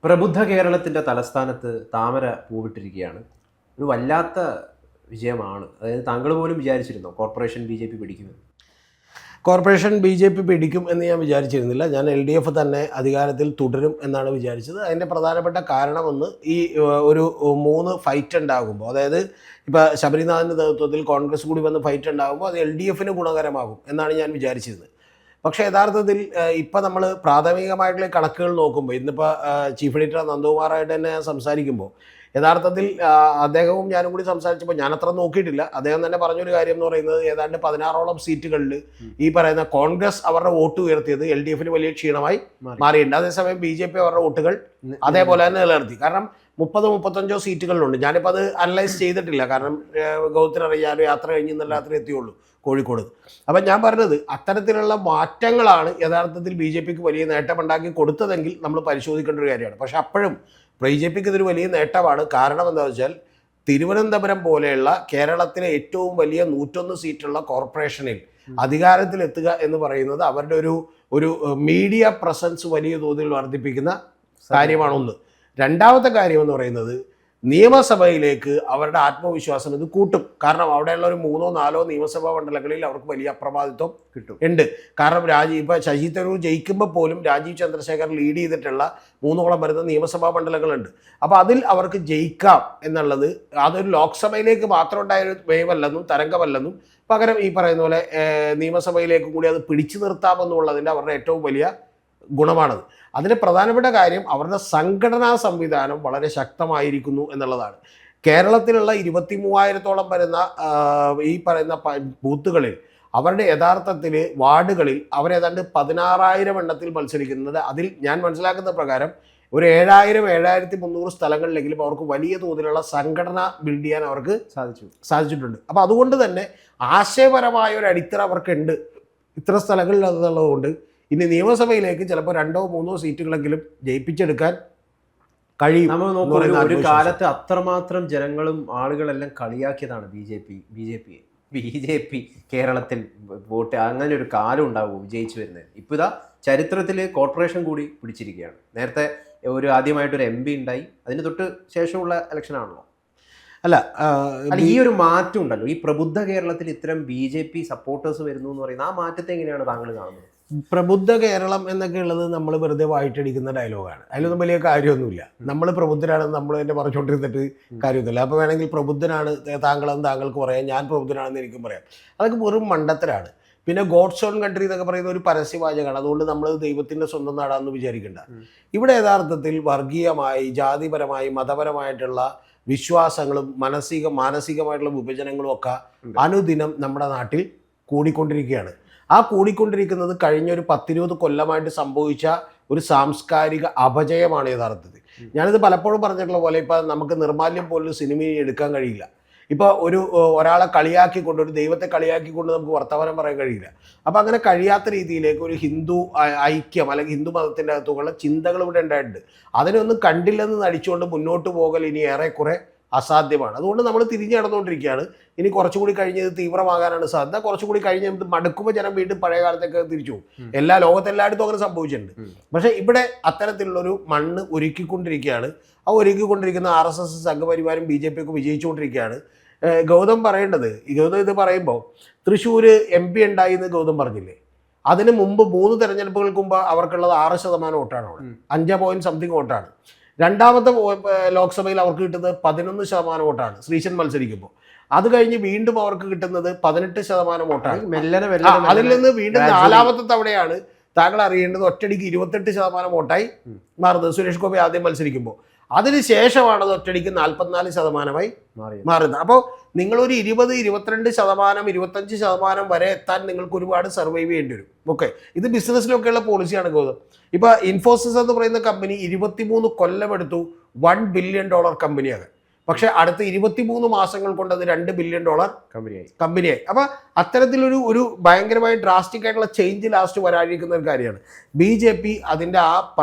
പ്രബുദ്ധ കേരളത്തിൻ്റെ തലസ്ഥാനത്ത് താമര പൂവിട്ടിരിക്കുകയാണ്. ഒരു വല്ലാത്ത വിജയമാണ്. അതായത് താങ്കൾ പോലും വിചാരിച്ചിരുന്നോ കോർപ്പറേഷൻ ബി.ജെ.പി പിടിക്കുമെന്ന്? കോർപ്പറേഷൻ ബി.ജെ.പി പിടിക്കും എന്ന് ഞാൻ വിചാരിച്ചിരുന്നില്ല. ഞാൻ എൽ.ഡി.എഫ് തന്നെ അധികാരത്തിൽ തുടരും എന്നാണ് വിചാരിച്ചത്. അതിൻ്റെ പ്രധാനപ്പെട്ട കാരണമെന്ന് ഈ ഒരു 3 ഫൈറ്റ് ഉണ്ടാകുമ്പോൾ, അതായത് ഇപ്പോൾ ശബരിനാഥിൻ്റെ നേതൃത്വത്തിൽ കോൺഗ്രസ് കൂടി വന്ന് ഫൈറ്റ് ഉണ്ടാകുമ്പോൾ അത് എൽ.ഡി.എഫിന് ഗുണകരമാകും എന്നാണ് ഞാൻ വിചാരിച്ചിരുന്നത്. പക്ഷേ യഥാർത്ഥത്തിൽ ഇപ്പം നമ്മൾ പ്രാഥമികമായിട്ടുള്ള കണക്കുകൾ നോക്കുമ്പോൾ, ഇന്നിപ്പോൾ ചീഫ് എഡിറ്റർ നന്ദകുമാറായിട്ട് തന്നെ ഞാൻ സംസാരിക്കുമ്പോൾ, യഥാർത്ഥത്തിൽ അദ്ദേഹവും ഞാനും കൂടി സംസാരിച്ചപ്പോൾ ഞാൻ അത്ര നോക്കിയിട്ടില്ല. അദ്ദേഹം തന്നെ പറഞ്ഞൊരു കാര്യം എന്ന് പറയുന്നത് ഏതാണ്ട് 16ഓളം സീറ്റുകളിൽ ഈ പറയുന്ന കോൺഗ്രസ് അവരുടെ വോട്ട് ഉയർത്തിയത് എൽ.ഡി.എഫിന് വലിയ ക്ഷീണമായി മാറിയിട്ടുണ്ട്. അതേസമയം ബി.ജെ.പി അവരുടെ വോട്ടുകൾ അതേപോലെ തന്നെ നിലനിർത്തി. കാരണം 30-35 സീറ്റുകളിലുണ്ട്. ഞാനിപ്പോൾ അത് അനലൈസ് ചെയ്തിട്ടില്ല, കാരണം ഗൗത്തിനറിയാൻ യാത്ര കഴിഞ്ഞ് ഇന്നലെ രാത്രി എത്തിയുള്ളൂ കോഴിക്കോട്. അപ്പം ഞാൻ പറഞ്ഞത് അത്തരത്തിലുള്ള മാറ്റങ്ങളാണ് യഥാർത്ഥത്തിൽ ബി.ജെ.പിക്ക് വലിയ നേട്ടമുണ്ടാക്കി കൊടുത്തതെങ്കിൽ നമ്മൾ പരിശോധിക്കേണ്ട ഒരു കാര്യമാണ്. പക്ഷെ അപ്പോഴും ബി.ജെ.പിക്ക് ഇതൊരു വലിയ നേട്ടമാണ്. കാരണം എന്താണെന്ന് വെച്ചാൽ തിരുവനന്തപുരം പോലെയുള്ള കേരളത്തിലെ ഏറ്റവും വലിയ 101 സീറ്റുള്ള കോർപ്പറേഷനിൽ അധികാരത്തിലെത്തുക എന്ന് പറയുന്നത് അവരുടെ ഒരു മീഡിയ പ്രസൻസ് വലിയ തോതിൽ വർദ്ധിപ്പിക്കുന്ന കാര്യമാണ് ഒന്ന്. രണ്ടാമത്തെ കാര്യം എന്ന് പറയുന്നത് നിയമസഭയിലേക്ക് അവരുടെ ആത്മവിശ്വാസം ഇത് കൂട്ടും. കാരണം അവിടെയുള്ള ഒരു 3-4 നിയമസഭാ മണ്ഡലങ്ങളിൽ അവർക്ക് വലിയ അപ്രമാദിത്വം ഉണ്ട്. കാരണം ഇപ്പോൾ ശശി തരൂർ ജയിക്കുമ്പോൾ പോലും രാജീവ് ചന്ദ്രശേഖർ ലീഡ് ചെയ്തിട്ടുള്ള 3ഓളം വരുന്ന നിയമസഭാ മണ്ഡലങ്ങളുണ്ട്. അപ്പോൾ അതിൽ അവർക്ക് ജയിക്കാം എന്നുള്ളത് അതൊരു ലോക്സഭയിലേക്ക് മാത്രം ഉണ്ടായൊരു വേവല്ലെന്നും തരംഗമല്ലെന്നും, പകരം ഈ പറയുന്ന പോലെ നിയമസഭയിലേക്കും കൂടി അത് പിടിച്ചു നിർത്താമെന്നുള്ളതിൻ്റെ അവരുടെ ഏറ്റവും വലിയ ഗുണമാണത്. അതിന് പ്രധാനപ്പെട്ട കാര്യം അവരുടെ സംഘടനാ സംവിധാനം വളരെ ശക്തമായിരിക്കുന്നു എന്നുള്ളതാണ്. കേരളത്തിലുള്ള 23,000-ഓളം വരുന്ന ഈ പറയുന്ന ബൂത്തുകളിൽ അവരുടെ യഥാർത്ഥത്തിൽ വാർഡുകളിൽ അവരേതാണ്ട് 16,000 എണ്ണത്തിൽ മത്സരിക്കുന്നത്. അതിൽ ഞാൻ മനസ്സിലാക്കുന്ന പ്രകാരം ഒരു 7,000-7,300 സ്ഥലങ്ങളിലെങ്കിലും അവർക്ക് വലിയ തോതിലുള്ള സംഘടന ബിൽഡ് ചെയ്യാൻ അവർക്ക് സാധിച്ചിട്ടുണ്ട്. അപ്പോൾ അതുകൊണ്ട് തന്നെ ആശയപരമായ ഒരു അടിത്തറ അവർക്കുണ്ട് ഇത്ര സ്ഥലങ്ങളിൽ എന്നുള്ളതുകൊണ്ട് ഇനി നിയമസഭയിലേക്ക് ചിലപ്പോൾ 2-3 സീറ്റുകളെങ്കിലും ജയിപ്പിച്ചെടുക്കാൻ കഴിയും. നമ്മൾ നോക്കുമ്പോൾ ഒരു കാലത്ത് അത്രമാത്രം ജനങ്ങളും ആളുകളെല്ലാം കളിയാക്കിയതാണ് ബി.ജെ.പി കേരളത്തിൽ വോട്ട്. അങ്ങനെ ഒരു കാലം ഉണ്ടാവും വിജയിച്ചു വരുന്നത്. ഇപ്പോൾ ഇതാ ചരിത്രത്തിൽ കോർപ്പറേഷൻ കൂടി പിടിച്ചിരിക്കുകയാണ്. നേരത്തെ ആദ്യമായിട്ടൊരു MP ഉണ്ടായി, അതിന് തൊട്ട് ശേഷമുള്ള ഇലക്ഷനാണല്ലോ. അല്ല, ഈ ഒരു മാറ്റം ഉണ്ടല്ലോ, ഈ പ്രബുദ്ധ കേരളത്തിൽ ഇത്തരം ബി.ജെ.പി സപ്പോർട്ടേഴ്സ് വരുന്നു എന്ന് പറയുന്നത്, ആ മാറ്റത്തെ എങ്ങനെയാണ് താങ്കൾ കാണുന്നത്? പ്രബുദ്ധ കേരളം എന്നൊക്കെ ഉള്ളത് നമ്മൾ വെറുതെ വായിട്ടടിക്കുന്ന ഡയലോഗാണ്. അതിലൊന്നും വലിയ കാര്യമൊന്നുമില്ല. നമ്മൾ പ്രബുദ്ധരാണെന്ന് നമ്മൾ തന്നെ പറഞ്ഞുകൊണ്ടിരുന്നിട്ട് കാര്യമൊന്നുമില്ല. അപ്പോൾ വേണമെങ്കിൽ പ്രബുദ്ധനാണ് താങ്കളെന്ന് താങ്കൾക്ക് പറയാം, ഞാൻ പ്രബുദ്ധനാണെന്ന് എനിക്കും പറയാം. അതൊക്കെ വെറും മണ്ടത്തരാണ്. പിന്നെ ഗോഡ്സ് ഓൺ കൺട്രി എന്നൊക്കെ പറയുന്ന ഒരു പരസ്യവാചകമാണ്. അതുകൊണ്ട് നമ്മൾ ദൈവത്തിൻ്റെ സ്വന്തം നാടാണെന്ന് വിചാരിക്കേണ്ട. ഇവിടെ യഥാർത്ഥത്തിൽ വർഗീയമായി, ജാതിപരമായി, മതപരമായിട്ടുള്ള വിശ്വാസങ്ങളും മാനസികമായിട്ടുള്ള വിഭജനങ്ങളും ഒക്കെ അനുദിനം നമ്മുടെ നാട്ടിൽ കൂടിക്കൊണ്ടിരിക്കുകയാണ്. ആ കൂടിക്കൊണ്ടിരിക്കുന്നത് കഴിഞ്ഞൊരു 10-20 കൊല്ലമായിട്ട് സംഭവിച്ച ഒരു സാംസ്കാരിക അപജയമാണ് യഥാർത്ഥത്തിൽ. ഞാനിത് പലപ്പോഴും പറഞ്ഞിട്ടുള്ള പോലെ, ഇപ്പം നമുക്ക് നിർമാല്യം പോലൊരു സിനിമയെ എടുക്കാൻ കഴിയില്ല. ഇപ്പോൾ ഒരാളെ കളിയാക്കിക്കൊണ്ട്, ഒരു ദൈവത്തെ കളിയാക്കിക്കൊണ്ട് നമുക്ക് വർത്തമാനം പറയാൻ കഴിയില്ല. അപ്പം അങ്ങനെ കഴിയാത്ത രീതിയിലേക്ക് ഒരു ഹിന്ദു ഐക്യം അല്ലെങ്കിൽ ഹിന്ദു മതത്തിൻ്റെ അകത്തുള്ള ചിന്തകൾ ഇവിടെ ഉണ്ടായിട്ടുണ്ട്. അതിനൊന്നും കണ്ടില്ലെന്ന് നടിച്ചുകൊണ്ട് മുന്നോട്ട് പോകൽ ഇനി ഏറെക്കുറെ അസാധ്യമാണ്. അതുകൊണ്ട് നമ്മൾ തിരിഞ്ഞു നടന്നുകൊണ്ടിരിക്കുകയാണ്. ഇനി കുറച്ചുകൂടി കഴിഞ്ഞ് ഇത് തീവ്രമാകാനാണ് സാധ്യത. കുറച്ചുകൂടി കഴിഞ്ഞ് മടുക്കുമ്പോൾ ജനം വീണ്ടും പഴയ കാലത്തേക്ക് തിരിച്ചു പോകും. ലോകത്തെല്ലായിടത്തും അങ്ങനെ സംഭവിച്ചിട്ടുണ്ട്. പക്ഷേ ഇവിടെ അത്തരത്തിലുള്ളൊരു മണ്ണ് ഒരുക്കിക്കൊണ്ടിരിക്കുകയാണ്. ആ ഒരുക്കിക്കൊണ്ടിരിക്കുന്ന RSS സംഘപരിവാരം ബി.ജെ.പി ഒക്കെ വിജയിച്ചുകൊണ്ടിരിക്കുകയാണ്. ഗൗതം ഇത് പറയുമ്പോൾ തൃശ്ശൂർ MP ഉണ്ടായി എന്ന് ഗൗതം പറഞ്ഞില്ലേ? അതിന് മുമ്പ് 3 തെരഞ്ഞെടുപ്പുകൾക്ക് മുമ്പ് അവർക്കുള്ളത് 6% വോട്ടാണ്. അവിടെ 5 വോട്ടാണ്. രണ്ടാമത്തെ ലോക്സഭയിൽ അവർക്ക് കിട്ടുന്നത് 11% വോട്ടാണ് ശ്രീശൻ മത്സരിക്കുമ്പോൾ. അത് കഴിഞ്ഞ് വീണ്ടും അവർക്ക് കിട്ടുന്നത് 18% വോട്ടാണ്. അതിൽ നിന്ന് വീണ്ടും 4ാമത്തെ തവണയാണ് താങ്കൾ അറിയേണ്ടത് ഒറ്റടിക്ക് 28% വോട്ടായി മാറുന്നത് സുരേഷ് ഗോപി ആദ്യം മത്സരിക്കുമ്പോൾ. അതിനുശേഷമാണ് അത് ഒറ്റടിക്ക് 44% മാറുന്നത്. അപ്പോൾ നിങ്ങളൊരു 20-22%, 25% വരെ എത്താൻ നിങ്ങൾക്ക് ഒരുപാട് സർവൈവ് ചെയ്യേണ്ടി വരും. ഓക്കെ, ഇത് ബിസിനസ്സിലൊക്കെയുള്ള പോളിസിയാണ് ഗൗതം. ഇപ്പോൾ ഇൻഫോസിസ് എന്ന് പറയുന്ന കമ്പനി 23 കൊല്ലം എടുത്തു $1 ബില്യൺ കമ്പനിയാകാൻ. പക്ഷേ അടുത്ത 23 മാസങ്ങൾ കൊണ്ട് അത് $2 ബില്യൺ കമ്പനിയായി. അപ്പോൾ അത്തരത്തിലൊരു ഭയങ്കരമായി ഡ്രാസ്റ്റിക് ആയിട്ടുള്ള ചേഞ്ച് ലാസ്റ്റ് വരാനിരിക്കുന്ന ഒരു കാര്യമാണ്. ബി.ജെ.പി അതിൻ്റെ ആ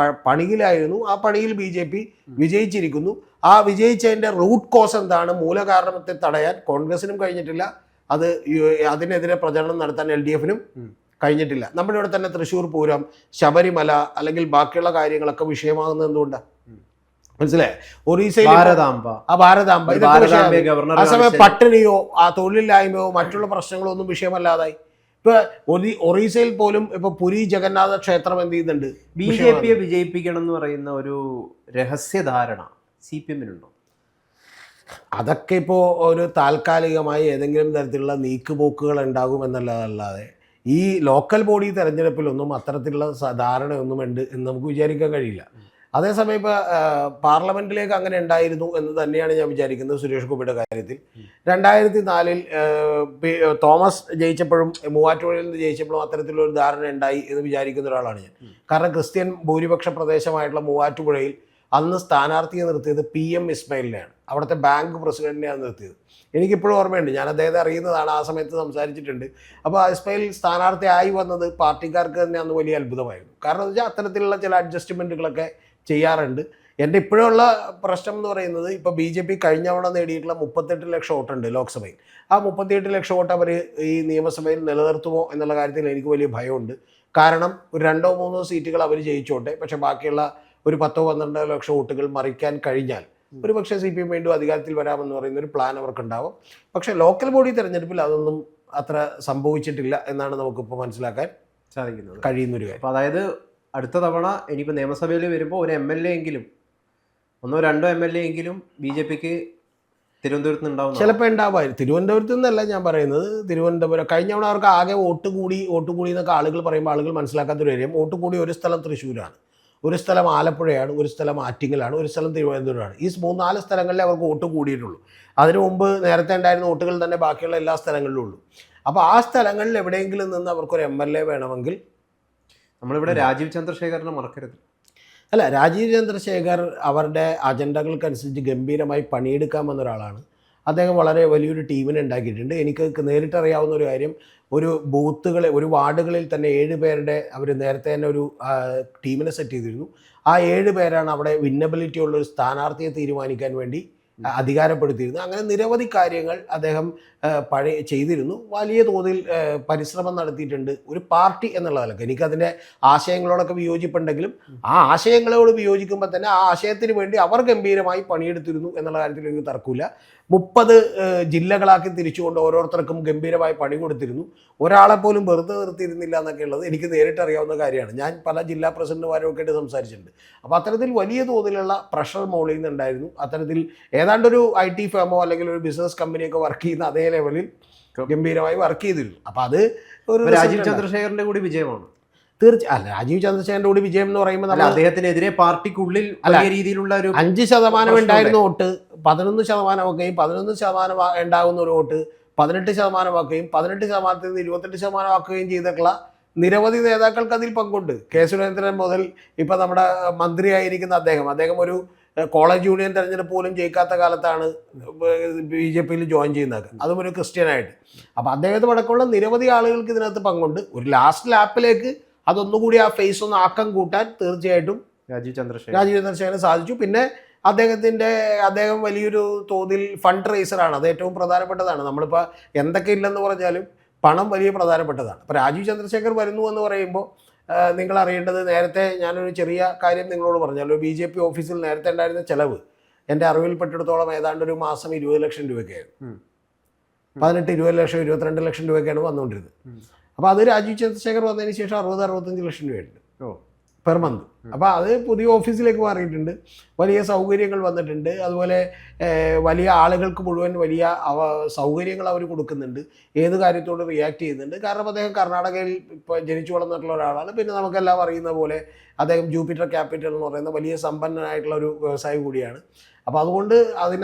പണിയിലായിരുന്നു. ആ പണിയിൽ ബി.ജെ.പി വിജയിച്ചിരിക്കുന്നു. ആ വിജയിച്ചതിൻ്റെ റൂട്ട് കോസ് എന്താണ്, മൂലകാരണത്തെ തടയാൻ കോൺഗ്രസിനും കഴിഞ്ഞിട്ടില്ല. അതിനെതിരെ പ്രചരണം നടത്താൻ LDF-നും കഴിഞ്ഞിട്ടില്ല. നമ്മുടെ ഇവിടെ തന്നെ തൃശ്ശൂർ പൂരം, ശബരിമല അല്ലെങ്കിൽ ബാക്കിയുള്ള കാര്യങ്ങളൊക്കെ വിഷയമാകുന്നത് എന്തുകൊണ്ടാണ്? മനസ്സിലായി? ഒറീസയിൽ ഭാരതാംബ ആ ഭാരതാംബ ഇതൊക്കെ ഭാരതാംബയെ വിഷയമാണ്. ഗവർണർ ആ സമയം പട്ടിണിയോ ആ തൊഴിലില്ലായ്മയോ മറ്റുള്ള പ്രശ്നങ്ങളോ ഒന്നും വിഷയമല്ലാതായി. ഇപ്പൊ ഒറീസയിൽ പോലും ഇപ്പൊ പുരി ജഗന്നാഥ ക്ഷേത്രം എന്ത് ചെയ്യുന്നുണ്ട്? BJP-യെ വിജയിപ്പിക്കണം എന്ന് പറയുന്ന ഒരു രഹസ്യധാരണ CPM-നുണ്ടോ? അതൊക്കെ ഇപ്പോൾ ഒരു താൽക്കാലികമായി ഏതെങ്കിലും തരത്തിലുള്ള നീക്കുപോക്കുകൾ ഉണ്ടാകും എന്നുള്ളതല്ലാതെ ഈ ലോക്കൽ ബോഡി തെരഞ്ഞെടുപ്പിലൊന്നും അത്തരത്തിലുള്ള ധാരണയൊന്നും ഉണ്ട് എന്ന് നമുക്ക് വിചാരിക്കാൻ കഴിയില്ല. അതേസമയം ഇപ്പോൾ പാർലമെൻറ്റിലേക്ക് അങ്ങനെ ഉണ്ടായിരുന്നു എന്ന് തന്നെയാണ് ഞാൻ വിചാരിക്കുന്നത് സുരേഷ് ഗോപിയുടെ കാര്യത്തിൽ. 2004-ൽ തോമസ് ജയിച്ചപ്പോഴും മൂവാറ്റുപുഴയിൽ നിന്ന് ജയിച്ചപ്പോഴും അത്തരത്തിലൊരു ധാരണ ഉണ്ടായി എന്ന് വിചാരിക്കുന്ന ഒരാളാണ് ഞാൻ. കാരണം ക്രിസ്ത്യൻ ഭൂരിപക്ഷ പ്രദേശമായിട്ടുള്ള മൂവാറ്റുപുഴയിൽ അന്ന് സ്ഥാനാർത്ഥിയെ നിർത്തിയത് PM ഇസ്മായിലിനെയാണ്, അവിടുത്തെ ബാങ്ക് പ്രസിഡന്റിനെയാണ് നിർത്തിയത്. എനിക്കിപ്പോഴും ഓർമ്മയുണ്ട്, ഞാൻ അദ്ദേഹത്തെ അറിയുന്നതാണ്, ആ സമയത്ത് സംസാരിച്ചിട്ടുണ്ട്. അപ്പോൾ ഇസ്മായിൽ സ്ഥാനാർത്ഥി ആയി വന്നത് പാർട്ടിക്കാർക്ക് തന്നെ അന്ന് വലിയ അത്ഭുതമായിരുന്നു. കാരണം എന്ന് വെച്ചാൽ അത്തരത്തിലുള്ള ചില അഡ്ജസ്റ്റ്മെൻറ്റുകളൊക്കെ ചെയ്യാറുണ്ട്. എൻ്റെ ഇപ്പോഴുള്ള പ്രശ്നം എന്ന് പറയുന്നത് ഇപ്പോൾ BJP കഴിഞ്ഞ തവണ നേടിയിട്ടുള്ള 38 ലക്ഷം വോട്ടുണ്ട് ലോക്സഭയിൽ. ആ 38 ലക്ഷം വോട്ട് അവർ ഈ നിയമസഭയിൽ നിലനിർത്തുമോ എന്നുള്ള കാര്യത്തിൽ എനിക്ക് വലിയ ഭയമുണ്ട്. കാരണം ഒരു 2-3 സീറ്റുകൾ അവർ ജയിച്ചോട്ടെ, പക്ഷേ ബാക്കിയുള്ള ഒരു 10-12 ലക്ഷം വോട്ടുകൾ മറിക്കാൻ കഴിഞ്ഞാൽ ഒരു പക്ഷേ CPM വീണ്ടും അധികാരത്തിൽ വരാമെന്ന് പറയുന്ന ഒരു പ്ലാൻ അവർക്കുണ്ടാവും. പക്ഷേ ലോക്കൽ ബോഡി തെരഞ്ഞെടുപ്പിൽ അതൊന്നും അത്ര സംഭവിച്ചിട്ടില്ല എന്നാണ് നമുക്കിപ്പോൾ മനസ്സിലാക്കാൻ സാധിക്കുന്നത്, കഴിയുന്നൊരു കാര്യം. അപ്പോൾ അതായത് അടുത്ത തവണ ഇനിയിപ്പോൾ നിയമസഭയിൽ വരുമ്പോൾ ഒരു MLA എങ്കിലും 1-2 MLA എങ്കിലും BJP-ക്ക് തിരുവനന്തപുരത്ത് നിന്ന് ഉണ്ടാവും. ചിലപ്പോൾ ഉണ്ടാവുമായിരുന്നു. തിരുവനന്തപുരത്ത് നിന്നല്ല ഞാൻ പറയുന്നത്, തിരുവനന്തപുരം കഴിഞ്ഞ തവണ അവർക്ക് ആകെ വോട്ട് കൂടി എന്നൊക്കെ ആളുകൾ പറയുമ്പോൾ ആളുകൾ മനസ്സിലാക്കാത്തൊരു കാര്യം, വോട്ട് കൂടി ഒരു സ്ഥലം തൃശ്ശൂരാണ്, ഒരു സ്ഥലം ആലപ്പുഴയാണ്, ഒരു സ്ഥലം ആറ്റിങ്ങലാണ്, ഒരു സ്ഥലം തിരുവനന്തപുരമാണ്. ഈ 3-4 സ്ഥലങ്ങളിലേ അവർക്ക് വോട്ട് കൂടിയിട്ടുള്ളൂ. അതിനു മുമ്പ് നേരത്തെ ഉണ്ടായിരുന്ന വോട്ടുകൾ തന്നെ ബാക്കിയുള്ള എല്ലാ സ്ഥലങ്ങളിലും ഉള്ളൂ. അപ്പോൾ ആ സ്ഥലങ്ങളിൽ എവിടെയെങ്കിലും നിന്ന് അവർക്കൊരു MLA വേണമെങ്കിൽ നമ്മളിവിടെ രാജീവ് ചന്ദ്രശേഖരനെ മറക്കരുത്. അല്ല, രാജീവ് ചന്ദ്രശേഖർ അവരുടെ അജണ്ടകൾക്കനുസരിച്ച് ഗംഭീരമായി പണിയെടുക്കാമെന്ന ഒരാളാണ്. അദ്ദേഹം വളരെ വലിയൊരു ടീമിനെ ഉണ്ടാക്കിയിട്ടുണ്ട്. എനിക്ക് നേരിട്ടറിയാവുന്ന ഒരു കാര്യം, ഒരു ഒരു വാർഡുകളിൽ തന്നെ 7 പേരുടെ അവർ നേരത്തെ തന്നെ ഒരു ടീമിനെ സെറ്റ് ചെയ്തിരുന്നു. ആ 7 പേരാണ് അവിടെ വിന്നബിലിറ്റി ഉള്ളൊരു സ്ഥാനാർത്ഥിയെ തീരുമാനിക്കാൻ വേണ്ടി അധികാരപ്പെടുത്തിയിരുന്നു. അങ്ങനെ നിരവധി കാര്യങ്ങൾ അദ്ദേഹം ചെയ്തിരുന്നു. വലിയ തോതിൽ പരിശ്രമം നടത്തിയിട്ടുണ്ട് ഒരു പാർട്ടി എന്നുള്ള നിലക്ക്. എനിക്കതിൻ്റെ ആശയങ്ങളോടൊക്കെ വിയോജിപ്പുണ്ടെങ്കിലും ആ ആശയങ്ങളോട് വിയോജിക്കുമ്പോൾ തന്നെ ആ ആശയത്തിന് വേണ്ടി അവർ ഗംഭീരമായി പണിയെടുത്തിരുന്നു എന്നുള്ള കാര്യത്തിൽ എനിക്ക് തർക്കമില്ല. 30 ജില്ലകളാക്കി തിരിച്ചുകൊണ്ട് ഓരോരുത്തർക്കും ഗംഭീരമായി പണി കൊടുത്തിരുന്നു. ഒരാളെ പോലും വെറുതെ നിർത്തിയിരുന്നില്ല എന്നൊക്കെ ഉള്ളത് എനിക്ക് നേരിട്ടറിയാവുന്ന കാര്യമാണ്. ഞാൻ പല ജില്ലാ പ്രസിഡന്റുമാരൊക്കെ ആയിട്ട് സംസാരിച്ചിട്ടുണ്ട്. അപ്പോൾ അത്തരത്തിൽ വലിയ തോതിലുള്ള പ്രഷർ മോളിൽ നിന്നുണ്ടായിരുന്നു. അത്തരത്തിൽ ഏതാണ്ടൊരു IT ഫേമോ അല്ലെങ്കിൽ ഒരു ബിസിനസ് കമ്പനിയൊക്കെ വർക്ക് ചെയ്യുന്ന അതേ ലെവലിൽ ഗംഭീരമായി വർക്ക് ചെയ്തിരുന്നു. അപ്പോൾ അത് ഒരു രാജീവ് ചന്ദ്രശേഖരന്റെ കൂടി വിജയമാണ്. അല്ല, രാജീവ് ചന്ദ്രശേഖരന്റെ കൂടി വിജയം എന്ന് പറയുമ്പോൾ അദ്ദേഹത്തിനെതിരെ പാർട്ടിക്കുള്ളിൽ വലിയ രീതിയിലുള്ള ഒരു 5% ഉണ്ടായിരുന്ന വോട്ട് 11% ആക്കുകയും 11% ഉണ്ടാകുന്ന ഒരു വോട്ട് 18% ആക്കുകയും 18% നിന്ന് 28% ആക്കുകയും ചെയ്തിട്ടുള്ള നിരവധി നേതാക്കൾക്ക് അതിൽ പങ്കുണ്ട്. കെ സുരേന്ദ്രൻ മുതൽ ഇപ്പം നമ്മുടെ മന്ത്രിയായിരിക്കുന്ന അദ്ദേഹം ഒരു കോളേജ് യൂണിയൻ തെരഞ്ഞെടുപ്പ് പോലും ജയിക്കാത്ത കാലത്താണ് BJP-യിൽ ജോയിൻ ചെയ്യുന്നത്, അതും ഒരു ക്രിസ്ത്യനായിട്ട്. അപ്പോൾ അദ്ദേഹത്തെ അടക്കമുള്ള നിരവധി ആളുകൾക്ക് ഇതിനകത്ത് പങ്കുണ്ട്. ഒരു ലാസ്റ്റ് ലാപ്പിലേക്ക് അതൊന്നുകൂടി ആ ഫേസ് ഒന്ന് ആക്കം കൂട്ടാൻ തീർച്ചയായിട്ടും രാജീവ് ചന്ദ്രശേഖരന് സാധിച്ചു. പിന്നെ അദ്ദേഹം വലിയൊരു തോതിൽ ഫണ്ട് റേസറാണ്, അത് ഏറ്റവും പ്രധാനപ്പെട്ടതാണ്. നമ്മളിപ്പോൾ എന്തൊക്കെ ഇല്ലെന്ന് പറഞ്ഞാലും പണം വലിയ പ്രധാനപ്പെട്ടതാണ്. അപ്പോൾ രാജീവ് ചന്ദ്രശേഖർ വരുന്നു എന്ന് പറയുമ്പോൾ നിങ്ങൾ അറിയേണ്ടത്, നേരത്തെ ഞാനൊരു ചെറിയ കാര്യം നിങ്ങളോട് പറഞ്ഞല്ലോ, BJP ഓഫീസിൽ നേരത്തെ ഉണ്ടായിരുന്ന ചിലവ് എൻ്റെ അറിവിൽപ്പെട്ടിടത്തോളം ഏതാണ്ട് ഒരു മാസം 20 ലക്ഷം രൂപയ്ക്കായിരുന്നു. 18-20 ലക്ഷം 22 ലക്ഷം രൂപയ്ക്കാണ് വന്നുകൊണ്ടിരുന്നത്. അപ്പോൾ അത് രാജീവ് ചന്ദ്രശേഖർ വന്നതിന് ശേഷം 60-65 ലക്ഷം രൂപയുണ്ട് പെർ മന്ത്. അപ്പോൾ അത് പുതിയ ഓഫീസിലേക്ക് മാറിയിട്ടുണ്ട്, വലിയ സൗകര്യങ്ങൾ വന്നിട്ടുണ്ട്. അതുപോലെ വലിയ ആളുകൾക്ക് മുഴുവൻ വലിയ സൗകര്യങ്ങൾ അവർ കൊടുക്കുന്നുണ്ട്, ഏത് കാര്യത്തോട് റിയാക്ട് ചെയ്യുന്നുണ്ട്. കാരണം അദ്ദേഹം കർണാടകയിൽ ഇപ്പോൾ ജനിച്ചു വളർന്നിട്ടുള്ള ഒരാളാണ്. പിന്നെ നമുക്കെല്ലാം അറിയുന്ന പോലെ അദ്ദേഹം ജൂപ്പിറ്റർ ക്യാപിറ്റൽ എന്ന് പറയുന്ന വലിയ സമ്പന്നനായിട്ടുള്ള ഒരു വ്യവസായി കൂടിയാണ്. അപ്പോൾ അതുകൊണ്ട്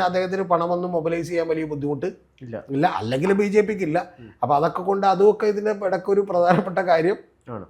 അദ്ദേഹത്തിന് പണമൊന്നും മൊബിലൈസ് ചെയ്യാൻ വലിയ ബുദ്ധിമുട്ട് ഇല്ല, അല്ലെങ്കിൽ BJP-ക്ക് ഇല്ല. അപ്പോൾ അതൊക്കെ കൊണ്ട് അതുമൊക്കെ ഇതിൻ്റെ ഇടയ്ക്കൊരു പ്രധാനപ്പെട്ട കാര്യം ആണ്.